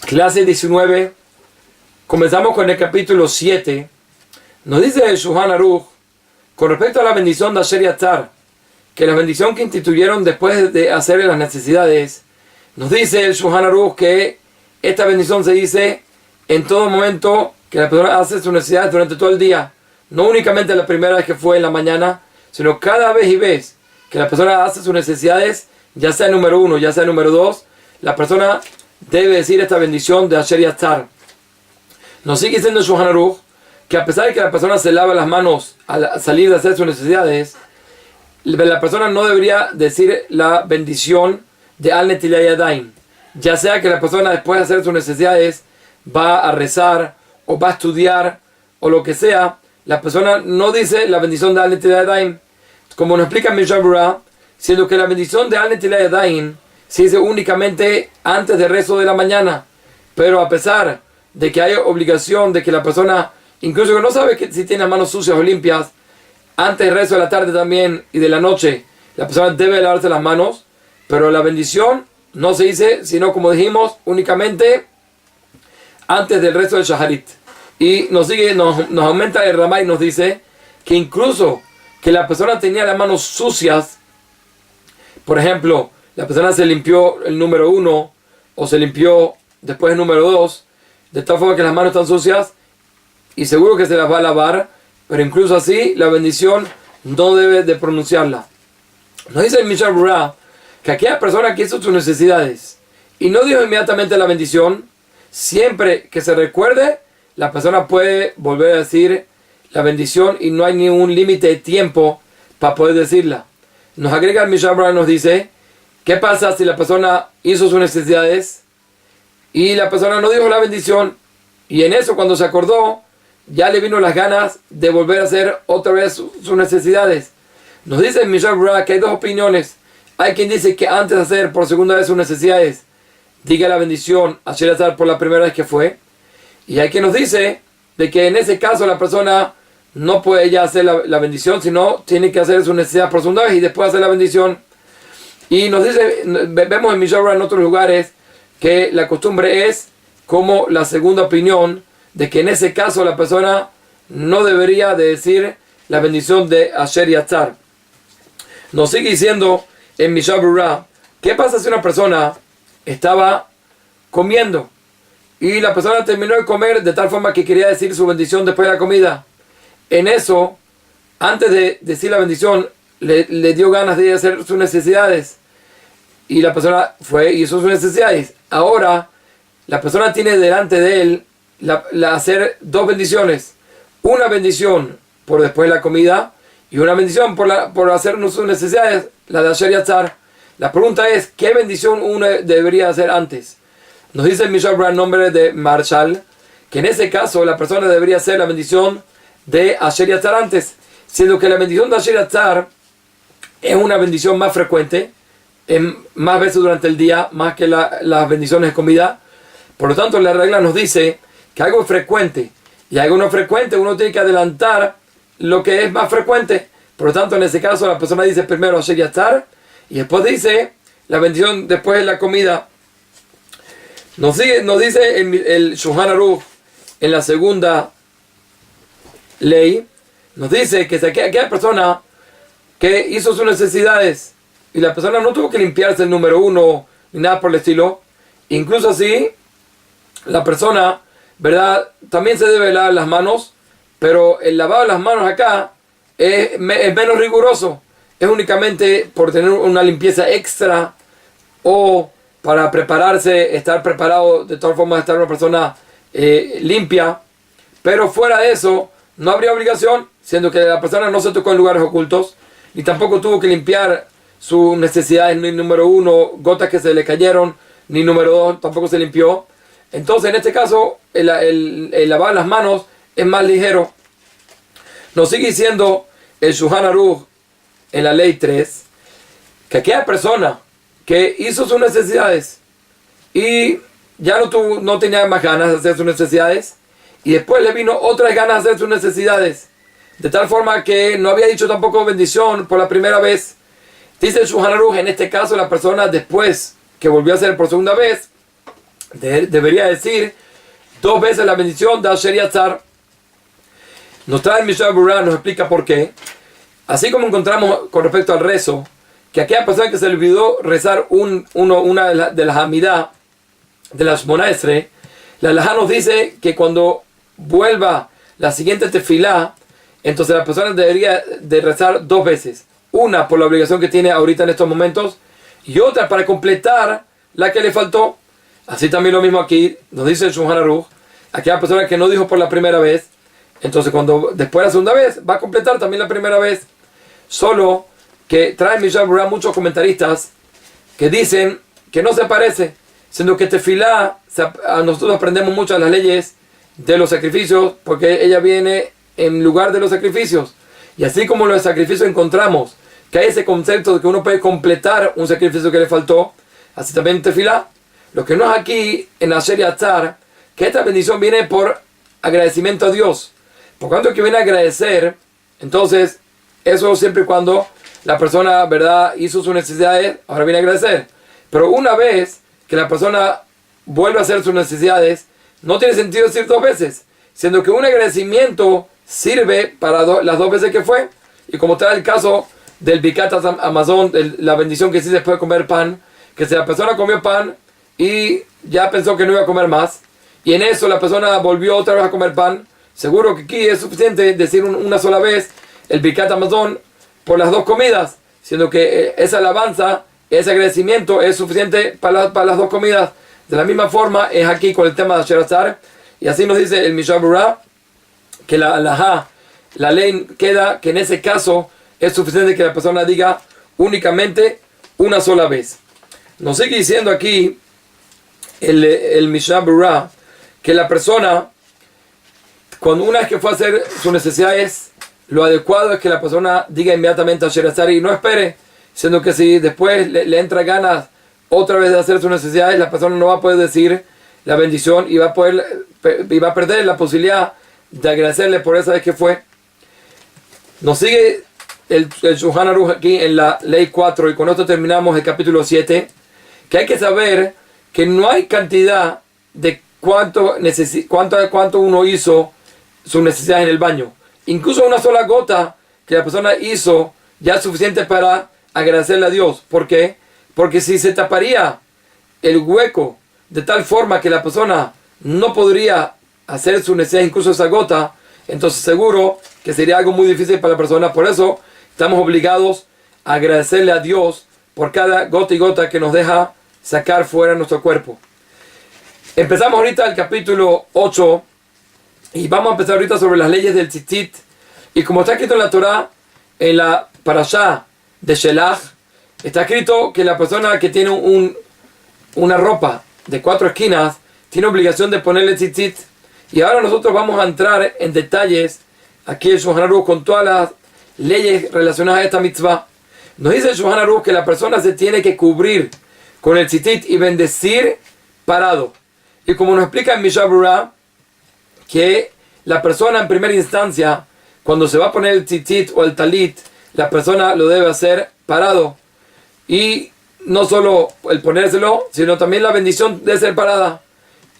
Clase 19. Comenzamos con el capítulo 7. Nos dice el Shulchan Aruch con respecto a la bendición de Asher Yatzar, que la bendición que instituyeron después de hacer las necesidades. Nos dice el Shulchan Aruch que esta bendición se dice en todo momento que la persona hace sus necesidades durante todo el día, no únicamente la primera vez que fue en la mañana, sino cada vez y vez que la persona hace sus necesidades, ya sea número 1, ya sea número 2, la persona debe decir esta bendición de Asher Yatzar. Nos sigue diciendo el Shulchan Aruch que a pesar de que la persona se lava las manos al salir de hacer sus necesidades, la persona no debería decir la bendición de Al Netilá Yadayim, ya sea que la persona después de hacer sus necesidades va a rezar o va a estudiar o lo que sea, la persona no dice la bendición de Al Netilá Yadayim, como nos explica Mishnah Berurah, siendo que la bendición de Al Netilá Yadayim se dice únicamente antes del rezo de la mañana, pero a pesar de que hay obligación de que la persona, incluso que no sabe si tiene las manos sucias o limpias, antes del rezo de la tarde también y de la noche, la persona debe lavarse las manos, pero la bendición no se dice, sino como dijimos, únicamente antes del rezo del Shaharit. Y nos aumenta el Ramá y nos dice que incluso que la persona tenía las manos sucias, por ejemplo, la persona se limpió el número 1 o se limpió después el número 2, de tal forma que las manos están sucias y seguro que se las va a lavar, pero incluso así la bendición no debe de pronunciarla. Nos dice el Mishnah Berurah que aquella persona que hizo sus necesidades y no dijo inmediatamente la bendición, siempre que se recuerde, la persona puede volver a decir la bendición y no hay ningún límite de tiempo para poder decirla. Nos agrega el Mishnah Berurah, nos dice, ¿qué pasa si la persona hizo sus necesidades y la persona no dijo la bendición? Y en eso, cuando se acordó, ya le vino las ganas de volver a hacer otra vez sus necesidades. Nos dice el Mishnah Berurah que hay dos opiniones. Hay quien dice que antes de hacer por segunda vez sus necesidades, diga la bendición Asher Yatzar por la primera vez que fue. Y hay quien nos dice de que en ese caso la persona no puede ya hacer la bendición, sino tiene que hacer su necesidad por segunda vez y después hacer la bendición. Y nos dice, vemos en Mishnah Berurah en otros lugares que la costumbre es como la segunda opinión, de que en ese caso la persona no debería de decir la bendición de Asher Yatzar. Nos sigue diciendo en Mishnah Berurah, ¿qué pasa si una persona estaba comiendo y la persona terminó de comer de tal forma que quería decir su bendición después de la comida? En eso, antes de decir la bendición, le dio ganas de hacer sus necesidades y la persona fue y hizo sus necesidades. Ahora la persona tiene delante de él hacer dos bendiciones, una bendición por después de la comida y una bendición por hacer sus necesidades, la de Asher Yatzar. La pregunta es, ¿qué bendición uno debería hacer antes? Nos dice el Mishnah Berurah en nombre de Marshall que en ese caso la persona debería hacer la bendición de Asher Yatzar antes, siendo que la bendición de Asher Yatzar es una bendición más frecuente, más veces durante el día, más que las bendiciones de comida. Por lo tanto, la regla nos dice que algo es frecuente y algo no frecuente uno tiene que adelantar lo que es más frecuente. Por lo tanto, en ese caso la persona dice primero Asher Yatzar y después dice la bendición después de la comida. Nos dice el Shulchan Aruch en la segunda ley, nos dice que si aquella persona que hizo sus necesidades y la persona no tuvo que limpiarse el número 1 ni nada por el estilo, incluso así la persona, ¿verdad?, también se debe lavar las manos, pero el lavado de las manos acá es menos riguroso, es únicamente por tener una limpieza extra o para prepararse, estar preparado de tal forma de estar una persona limpia, pero fuera de eso no habría obligación, siendo que la persona no se tocó en lugares ocultos ni tampoco tuvo que limpiar sus necesidades, ni número 1, gotas que se le cayeron, ni número 2, tampoco se limpió. Entonces en este caso el lavar las manos es más ligero. Nos sigue diciendo el Shulchan Aruch en la ley 3 que aquella persona que hizo sus necesidades y ya no tenía más ganas de hacer sus necesidades y después le vino otras ganas de hacer sus necesidades, de tal forma que no había dicho tampoco bendición por la primera vez, dice el Shulchan Aruch, en este caso la persona después que volvió a hacer por segunda vez debería decir 2 veces la bendición de Asher Yatzar. Nos trae el Mishnah Berurah, nos explica por qué. Así como encontramos con respecto al rezo, que aquella persona que se le olvidó rezar una de las Amidah, de las Shmona Esrei, la halajá nos dice que cuando vuelva la siguiente tefilá, entonces la persona debería de rezar 2 veces. Una por la obligación que tiene ahorita en estos momentos, y otra para completar la que le faltó. Así también lo mismo aquí, nos dice el Shulchan Aruch, aquella persona que no dijo por la primera vez, entonces cuando después de la segunda vez, va a completar también la primera vez. Solo que trae Mishnah Berurah muchos comentaristas que dicen que no se parece, siendo que tefilá, a nosotros aprendemos mucho de las leyes de los sacrificios, porque ella viene en lugar de los sacrificios. Y así como en los sacrificios encontramos que hay ese concepto de que uno puede completar un sacrificio que le faltó, así también en tefilá. Lo que no es aquí en Asher Yatzar, que esta bendición viene por agradecimiento a Dios. Por cuanto que viene a agradecer, entonces eso siempre y cuando la persona, ¿verdad?, hizo sus necesidades, ahora viene a agradecer. Pero una vez que la persona vuelve a hacer sus necesidades, no tiene sentido decir 2 veces, siendo que un agradecimiento sirve para las 2 veces que fue. Y como está el caso del Birkat Hamazon, la bendición que sí se puede comer pan, que si la persona comió pan y ya pensó que no iba a comer más, y en eso la persona volvió otra vez a comer pan, seguro que aquí es suficiente decir una sola vez el Birkat Hamazon por las 2 comidas, siendo que esa alabanza, ese agradecimiento es suficiente para las 2 comidas. De la misma forma es aquí con el tema de Asher Yatzar, y así nos dice el Mishnah Berurah que la ley queda que en ese caso es suficiente que la persona diga únicamente una sola vez. Nos sigue diciendo aquí el Mishnah Berurah que la persona, cuando una vez que fue a hacer sus necesidades, lo adecuado es que la persona diga inmediatamente Asher Yatzar y no espere, siendo que si después le entra ganas otra vez de hacer sus necesidades, la persona no va a poder decir la bendición y va a perder la posibilidad de agradecerle por esa vez que fue. Nos sigue el Shulchan Aruch aquí en la ley 4, y con esto terminamos el capítulo 7, que hay que saber que no hay cantidad de cuánto uno hizo sus necesidades en el baño. Incluso una sola gota que la persona hizo ya es suficiente para agradecerle a Dios. ¿Por qué? Porque si se taparía el hueco de tal forma que la persona no podría hacer su necesidad, incluso esa gota, entonces seguro que sería algo muy difícil para la persona. Por eso estamos obligados a agradecerle a Dios por cada gota y gota que nos deja sacar fuera de nuestro cuerpo. Empezamos ahorita el capítulo 8 y vamos a empezar ahorita sobre las leyes del tzitzit. Y como está escrito en la Torah, en la parashá de Shelach, está escrito que la persona que tiene una ropa de 4 esquinas tiene obligación de ponerle tzitzit. Y ahora nosotros vamos a entrar en detalles aquí en Shulchan Aruch con todas las leyes relacionadas a esta mitzvah. Nos dice el Shulchan Aruch que la persona se tiene que cubrir con el tzitzit y bendecir parado. Y como nos explica en Mishnah Berurah, que la persona en primera instancia, cuando se va a poner el tzitzit o el talit, la persona lo debe hacer parado. Y no solo el ponérselo, sino también la bendición debe ser parada.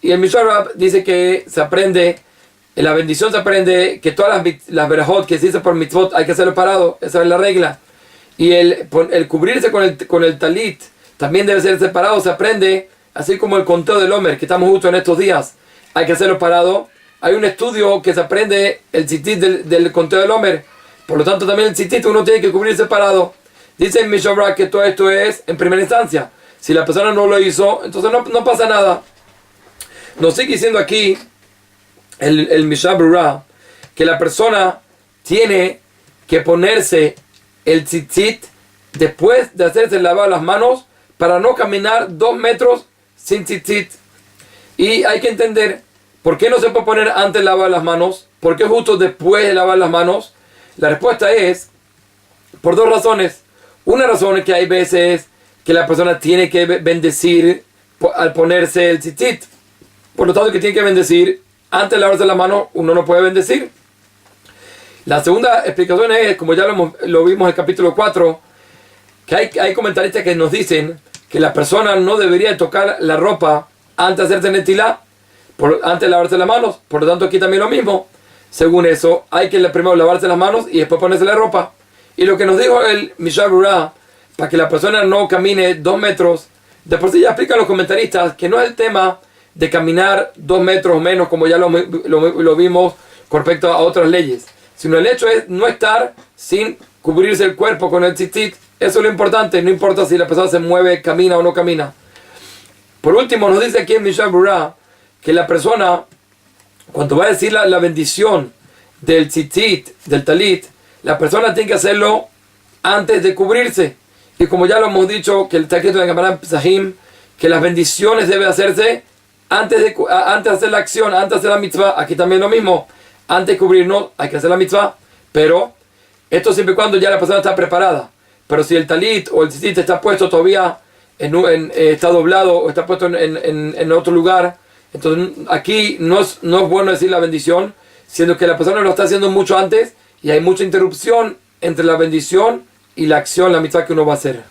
Y el Mishnah Berurah dice que se aprende, en la bendición se aprende que todas las berajot que se hizo por mitzvot hay que hacerlo parado. Esa es la regla. Y el cubrirse con el talit también debe ser separado. Se aprende, así como el conteo del Omer, que estamos justo en estos días, hay que hacerlo parado. Hay un estudio que se aprende el tzitzit del conteo del Omer. Por lo tanto, también el tzitzit uno tiene que cubrirse parado. Dice el Mishnah Berurah que todo esto es en primera instancia. Si la persona no lo hizo, entonces no pasa nada. Nos sigue diciendo aquí el Mishnah Berurah que la persona tiene que ponerse el tzitzit después de hacerse el lavado las manos para no caminar 2 metros sin tzitzit. Y hay que entender por qué no se puede poner antes de lavar las manos, por qué justo después de lavar las manos. La respuesta es por 2 razones. Una razón es que hay veces que la persona tiene que bendecir al ponerse el tzitzit. Por lo tanto, que tiene que bendecir antes de lavarse la mano, uno no puede bendecir. La segunda explicación es, como ya lo vimos en el capítulo 4, que hay comentaristas que nos dicen que la persona no debería tocar la ropa antes de hacerse netilá, antes de lavarse las manos. Por lo tanto, aquí también lo mismo. Según eso, hay que primero lavarse las manos y después ponerse la ropa. Y lo que nos dijo el Mishnah Berurah, para que la persona no camine 2 metros, de por sí ya explican los comentaristas que no es el tema de caminar 2 metros o menos, como ya lo vimos con respecto a otras leyes, sino el hecho es no estar sin cubrirse el cuerpo con el tzitzit. Eso es lo importante, no importa si la persona se mueve, camina o no camina. Por último, nos dice aquí en Mishnah Berurah que la persona, cuando va a decir la bendición del tzitzit, del talit, la persona tiene que hacerlo antes de cubrirse. Y como ya lo hemos dicho, que está escrito en Gemara Pesachim, que las bendiciones deben hacerse antes de hacer la acción, antes de hacer la mitzvah. Aquí también lo mismo, antes de cubrirnos hay que hacer la mitzvah, pero esto siempre y cuando ya la persona está preparada. Pero si el talit o el tzitzit está puesto todavía, está doblado o está puesto en otro lugar, entonces aquí no es bueno decir la bendición, siendo que la persona lo está haciendo mucho antes y hay mucha interrupción entre la bendición y la acción, la mitzvah que uno va a hacer.